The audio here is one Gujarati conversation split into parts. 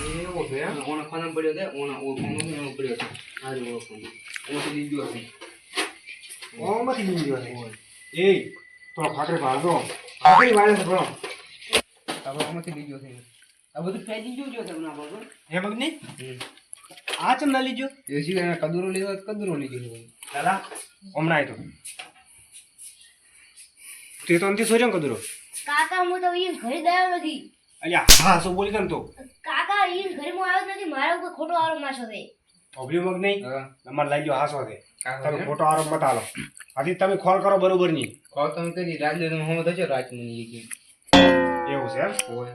એવો છે ઓનો ખાના પડ્યો છે ઓના ઓ કોનો એનો પડ્યો છે આ જો ઓનો ઓથી લીધો છે ઓમાંથી લીધો છે એ તો ખાતરે ભાગો આખરી વાળે છે બરો હવે ઓમાંથી લીધો છે આ બધું ફેજી જો તમને બાબા હે મગની આ ચમ ના લીજો એ સિવાય કદુરો લીધો કદુરો લીધો છે દાદા હમણાં આવ્યો તે તો અંતે સોર્યો કદરો કાકા હું તો ઈ ઘરે ગયો નથી. અલ્યા હા શું બોલી તમ તો કાકા ઈ ઘરે હું આવ્યો જ નથી. મારો કોઈ ખોટો આરોપ મારશો છે. ઓબલી મગ નહીં હા તમારે લઈ ગયો હાસો છે કાકા તમે ખોટો આરોપ મત આલો આથી તમે ખોલ કરો બરોબર નહીં કોલ તમે કરી રાત લે હું તો છે રાત ની કે એવું છે એમ ઓય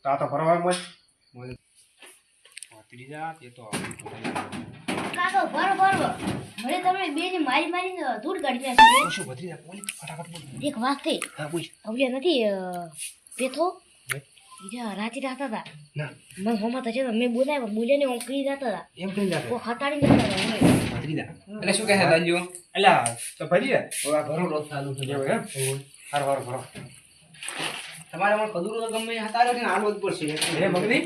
તો આ તો ફરવા મત મોય વાતરી જા તે તો કાકા બરોબર હવે તમે બે ને મારીને ધૂળ કાઢી નાખી. શું ભત્રી જા બોલી ફટાફટ બોલ એક વાત છે હા બોલ હવે નથી પેથો ઈજા રાતે રાતા હતા ના મને હમત છે ને મેં બોલ્યા ને ઓંકરી જતા હતા એમ કઈ જા કો ખટાડી જતા હતા. ભત્રી જા એટલે શું કહે દાજો અલ્યા તો ભરી જા ઓ આ ઘરો રોજ ચાલુ થઈ એવું જાય એમ હાર હાર ભરો તમારે પણ કદુરો તો ગમે હતારો કે હાલવો જ પડશે હે મગની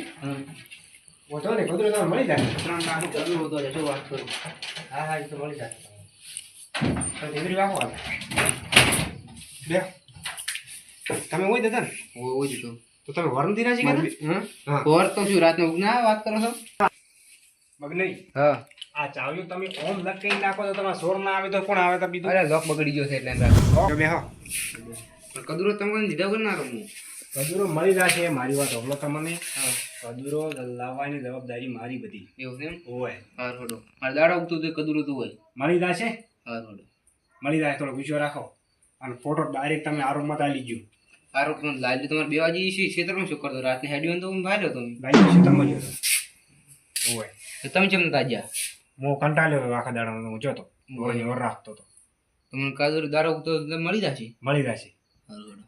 ઓટો ને કદરો તમે મળી જાય ત્રણ લાખ કદુરો તો જો વાત કરું હા હા એ તો મળી જાય તો દેવરી વાહો હાલ બે તમે ઓય દેતા ને ઓય જ તો તમે વરમ દીરા છે કે હા ઓર તો શું રાત નો ના વાત કરો છો મગની હા આ ચાવ્યું તમે ઓમ લખી નાખો તો તમારા સોર ના આવે તો કોણ આવે તો બીજું અરે લોક બગડી ગયો છે એટલે એમ રાખો બે હો પણ કદુરો તમને દીધા વગર ના રમવું કદુરો મળી જશે મારી વાત હોબલો તમને કદુરો લાવવાની જવાબદારી મારી બધી એવું છે એમ ઓય હાર હોડો મારે દાડા ઉગતું તો કદુરો તો હોય મળી જશે હાર હોડો મળી જાય થોડો વિશ્વાસ રાખો અને ફોટો ડાયરેક્ટ તમે આરોપમાં આલી ગયો હારો પણ લાજુ તમારે બે વાજી છે ક્ષેત્રમાં શું કરતો રાતની હેડ્યો તો હું ભાલ્યો તમે ગાડી ક્ષેત્રમાં ગયો હતો ઓય તો તમે ચમ તાજ્યા હું કંટાળ્યો આખા દાડાનો હું જોતો ઓરને ઓર રાખતો તો તમને કદુરો દાડો ઉગતો તો મળી જશે મળી જશે હાર હોડો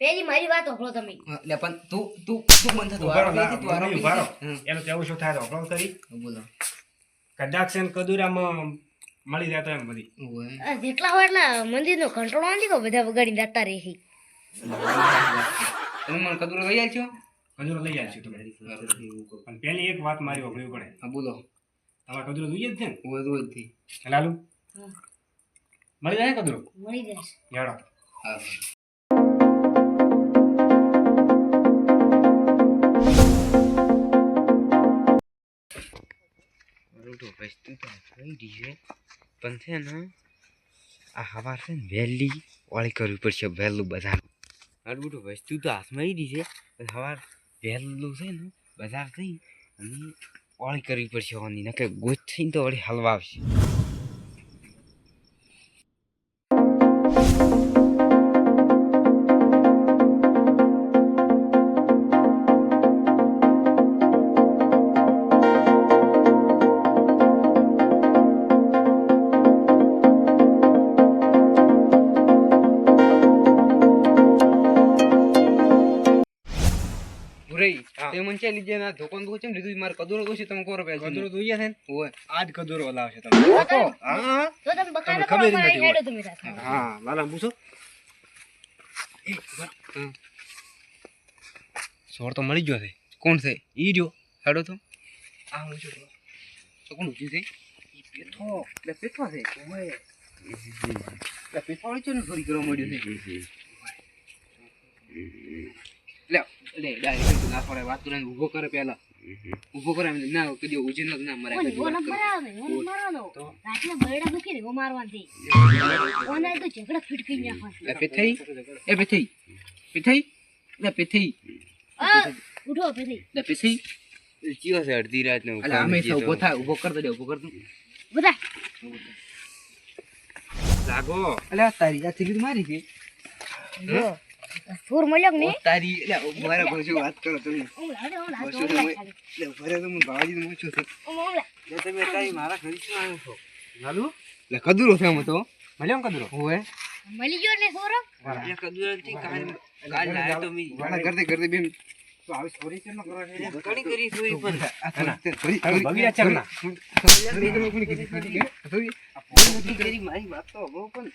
પેલી મારી વાત હોભળો તમે. એટલે પણ તું તું તું બંધ થતો ઉભારો આરોપી તું આરોપી ઉભારો હમ. એનું કેવું શું થાય તો અપલોડ કરી બોલો કદાચ છે ને કદુરામાં મળી જાય તો એમ બધી ઓય આ જેટલા હોય એટલા મંદિરનો કંટ્રોલ નથી કો બધા વગાડીને જતા રહે છે. તમે મને કદુરો લઈ આવ્યો છો કદુરો લઈ જાય છે તમે પણ પહેલી એક વાત મારી વગડવી પડે હા બોલો તમારે કદુરો જોઈએ જ છે ને ઓય રોજ થી લાલુ હા, મળી જાય કદુરો મળી જશે. યાડો હા વસ્તુ તો થઈ રહી છે પણ છે ને આ હવાર છે ને વહેલી વાળી કરવી પડશે વહેલું બજાર આટલું બધું વસ્તુ તો હાથમાં આવી રહી છે પણ હવાર વહેલું છે ને બજાર થઈ અને વાળી કરવી પડશે હોવાની નકે ગોચ થઈને તો વળી હલવા આવશે તે મને ચા લીજે ના ધોકન તો ચમ લીધું માર કદુરો દોશી તમે કોરો પે કદુરો જોઈએ છે ને ઓય આજ કદુરો લાવશે તમે હા તો તમે બકાલા ખબર કરો જ નથી હેડો તમે સાથે. હા લાલા પૂછો સોર તો મળી ગયો છે કોણ છે ઈ રહ્યો હેડો તો આ હું છું તો કોણ ઊંચી છે ઈ પેથો એટલે પેથો છે ઓય એટલે પેથો વાળી છે ને થોડી કરવા મળ્યો છે લે ડાયરેક્ટ ના પડે વાત કરીને ઊભો કરે પહેલા ઊભો કરે ના કદી ઉજે ના મરે ઓય, ઓ નંબર આવે ને, ઓ નંબર આનો. રાતના બરડા મૂકી ને ઓ મારવાથી. ઓને તો ઝઘડા ફીટકી નાખવા. એ પેથઈ એ પેથઈ પેથઈ લે પેથઈ આ ઉઠો પેલી. લે પેથઈ ચિયો છે અડધી રાત નો અલા અમે સૌ ઊભો થાય ઊભો કર દે ઊભો કર તું બધા લાગો અલા તારી આ તિકડી મારી છે જો સુર મળ્યો કે નહીં? તારી લે મારા ભોજો વાત કરો તમે ઓમલા ભોજો તો તમે લે ભરે તો મને બાવાજી નો મોચો છે ઓમલા લે તમે તારી મારા ઘરે શું આવ્યો છો લાલુ લે કદુરો છે અમે તો મળ્યો કદુરો ઓય મળી ગયો ને સોરો. એ કદુરા થી કાલ કાલ લાયો તો મી વાળા કરતે બેન તો આવી સ્ટોરી કેમ કરો છો ઘણી કરી સુઈ પણ બગીરા ચરના કરી મારી વાત તો હબો પણ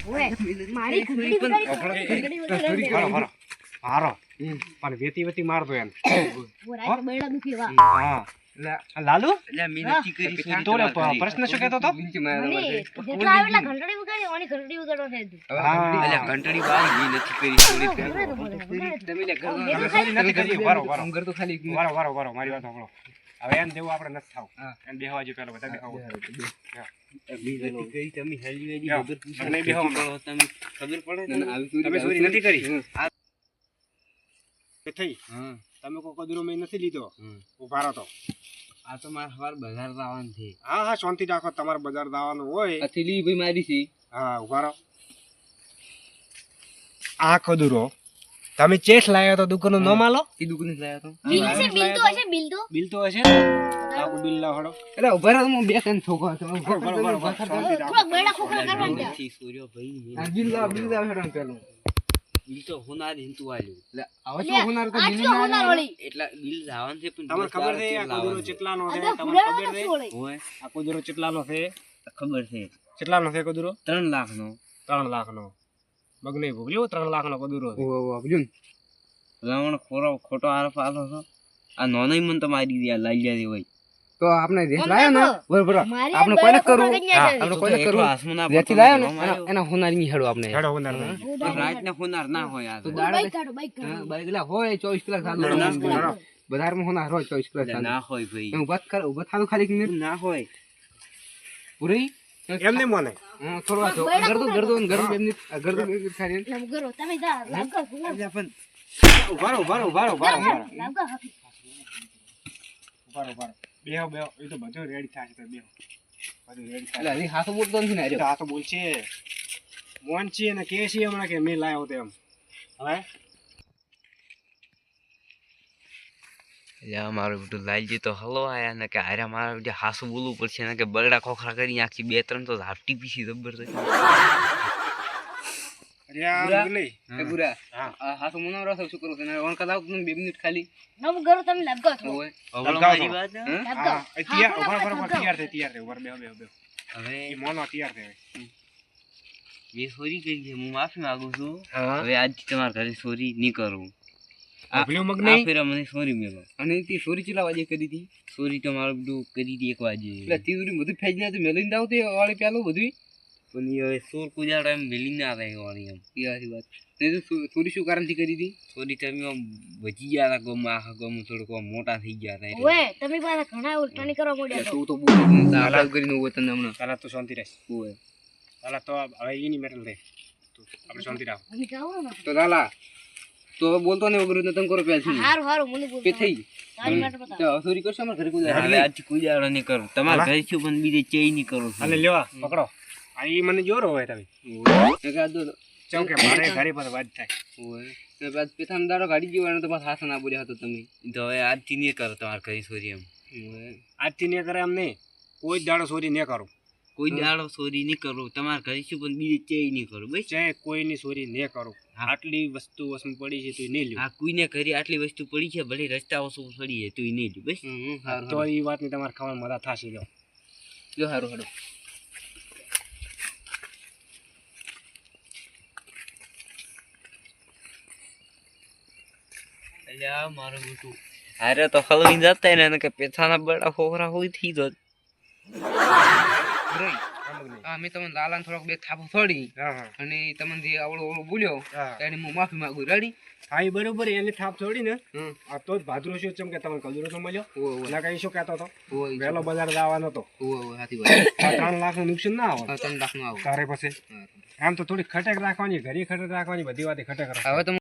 ઓય મારી ઘડી હારો હારો પણ વેતી વેતી મારતો એમ ઓ રાતે બરડા દુખી વા હા એટલે લાલુ એટલે મેં નથી કરી ચોરી તો તમારે કરી. પ્રશ્ન શું કહેતો તો મને જેટલા આવે એટલા ઘંટડી વગાડી ઓની ઘંટડી વગાડવા દે તું એટલે ઘંટડી બારી મેં નથી કરી ચોરી તમે ચોરી નથી કરી વારો વારો મારી વાત સાંભળો હવે એમ જેવું આપણે નથી થાવ એમ બેહવા જો પેલો બધા બેહવા મેં નથી કરી તમે હેલી વેલી યા, વગર પૂછો. તમને બેહવામાં. તમે ખબર પડે ને તમે ચોરી નથી કરી આ- એ થઈ હા તમે કોઈ કદરો મેં નથી લીધો હમ. ઉભા રહો તો આ તો મારે સવાર બજાર જવાનું છે હા હા શાંતિ રાખો તમારે બજાર દાવાનું હોય આ થેલી ભાઈ મારી છે હા ઉભા રહો આ કદુરો તમે ચેસ લાવ્યો તો દુકાનનું ન માલો એ દુકાને લાયા તો બિલ છે બિલ તો હશે બિલ તો બિલ તો હશે આખો બિલ લાવ હડો એટલે ઉભા રહો હું બે ત્રણ છોકરા છો બરોબર શાંતિ રાખો થોડા બરડા ખોખરા કરવા દે નથી સૂર્ય ભાઈ આ બિલ લાવ હેડો પેલું બિલ તો હોનાર હિંતુ આલ્યું એટલે આવો છો હોનાર તો બિલ આટલો હોનાર વળી એટલા બિલ લાવવાનું છે પણ તમને ખબર છે આ કદુરો ચેટલાનો છે તમને પુરાવા ખબર છે નથી વળી હોય આ કદુરો ચેટલાનો છે ખબર છે ચેટલાનો છે કદુરો 3 લાખનો 3 લાખનો મગ નહીં ભૂલ્યો 3 લાખનો કદુરો છે આપજો ને રાવણ ખોટો આરોપ આલો છો આ નોનય મન તો મારી દે લાઈ જાય હોય તો આપણે રેસ લાયો ને બરોબર મારી આપણે આ કોઈને બરડા કરવું ખોખરા કન્યા છે. આપણે કોઈને કરવું આસમાના રેતી લાયો ને એના હોનાર ની હેડો આપણે હેડો ઉનાર રાતના હોનાર ના હોય આ તો. બાઈક કાઢો બાઈક હા, કાઢો બાઈક લા હોય 24 કલાક ચાલુ હેડો બજારમાં હોનાર હોય 24 કલાક એટલે ચાલુ ના હોય ભાઈ ઉભા થાતું ખાલી એક મિનિટ ના હોય પૂરી એમને મને હા થોડો ગરદો એમની ગરદો ખાલી લમ કરો તમે જા લાગો એટલે પણ ઉભા રહો ઉભા રહો ઉભા રહો ઉભા રહો લાગો હાથી ઉભા રહો બેહો બેહો એ તો બધું રેડી થાય છે બેહો બધું રેડી થાય એટલે હજી હાથો બોલતો નથી ને તો આ તો બોલશે મોન છે ને કે છે હમણાં કે મેં લાવ્યો તેમ હવે યા મારું બધું લાલજી તો હલો આયા ને કે હારે મારે જે હાસુ બોલવું પડશે ને કે બરડા ખોખરા કરી આખી 2-3 તો ઝાપટી પીસી જબરદસ્ત અરે આ મગલી એ પૂરા હા આ હાથો મનાવરો છો શું કરું તને ઓન કદાવ તમે 2 મિનિટ ખાલી નમ કરો તમે લાગો છો હોય અવળો લગાવો. મારી વાત હે? લાગો હા એ તૈયાર ઉભા બરોબર તૈયાર થઈ ઉભા બેહો બેહો બેહો હવે એ મોનો તૈયાર થઈ મેં ચોરી કરી છે હું માફી માંગુ છું હા હવે આજથી તમારા ઘરે ચોરી નહીં કરું ભૂલ્યો મગ આ નહીં ફેરા મને ચોરી મેલો અને તે સોરી ચલા વાજે કરી હતી ચોરી તો મારું બધું કરી હતી 1 વાગે એટલે તીવરી બધું ફેજ ના તો મેલીને દાવ તે વાળી પેલું બધું પણ એ હવે ચોર કુજાડો એમ મિલી ના આવે વાળી એમ એ આરી વાત ને તો ચોરી શું કારણથી કરી હતી ચોરી તમે આમ બચી ગયા હતા ગોમાં આખા ગોમાં થોડુંક આમ મોટા થઈ ગયા હતા એટલે. ઓએ તમે પાછા ઘણા ઉલટાની કરવા મળ્યા છો તું તો બોલ આપણે કરીને હોય તને હમણાં પહેલા તો શાંતિ રહે હોય પહેલા તો હવે એની મેટલ રહે આપણે શાંતિ રાખો અમે જાવ ને તો લાલા તો હવે બોલતો ને વગર ને તને કરો પેલથી હારું હારું મને બોલ પે થઈ તારી માટે બતા તો ચોરી કરશો અમારા ઘરે કોઈ હવે આજથી કુજાડો નહીં કરું તમારે ઘરે છું પણ બીજે ચેય નહીં કરું છું. અને લેવા પકડો આ ઈ મને જોરો હોય તમે ચમ કે મારે ઘરે પર વાત થાય હોય ને બાદ પેથામ દાડો ગાડી જીવાનો તો બસ હાથ ના બોલ્યા હતો તમે તો હવે આજથી નહીં કરો તમારે ઘરે ચોરી એમ હોય આજથી ને કરે એમ નહીં કોઈ જ દાડો ચોરી ન કરું કોઈ દાડો ચોરી નહીં કરું તમારે ઘરે છું પણ બીજે ચેય નહીં કરું બસ ચાહે કોઈની ચોરી ન કરું આટલી વસ્તુ વસમ પડી છે તો નહીં લ્યો આ કોઈને ઘરે આટલી વસ્તુ પડી છે ભલે રસ્તા ઓછું પડી છે તો એ નહીં લ્યું બસ સારું તો એ વાતની તમારે ખાવાની મજા થશે લ્યો જો સારું હાડો અલ્યા મારું બેટું અરે તો હલવી જતા ને કે પેથાના બડા ખોખરા હોય થી જ હા મેં તમને લાલાને થોડોક બે થાપો થોડી હા હા અને તમને જે આવડો બોલ્યો હા એની હું માફી માંગુ રેડી હા એ બરોબર એની થાપ છોડી ને હમ આ તો જ ભાદરો શું ચમ કે તમે કદુરો તો મળ્યો હોય ના કઈ શું કહેતો હતો હોય વહેલો બજાર જવાનો હતો હોય હાથી વાત આ 3 લાખનું નુકસાન ના આવે તમે લાખ નો આવો તારે પછી આમ તો થોડી ખટેક રાખવાની ઘરે ખટેક રાખવાની બધી વાતે ખટેક રાખવાની હવે તમે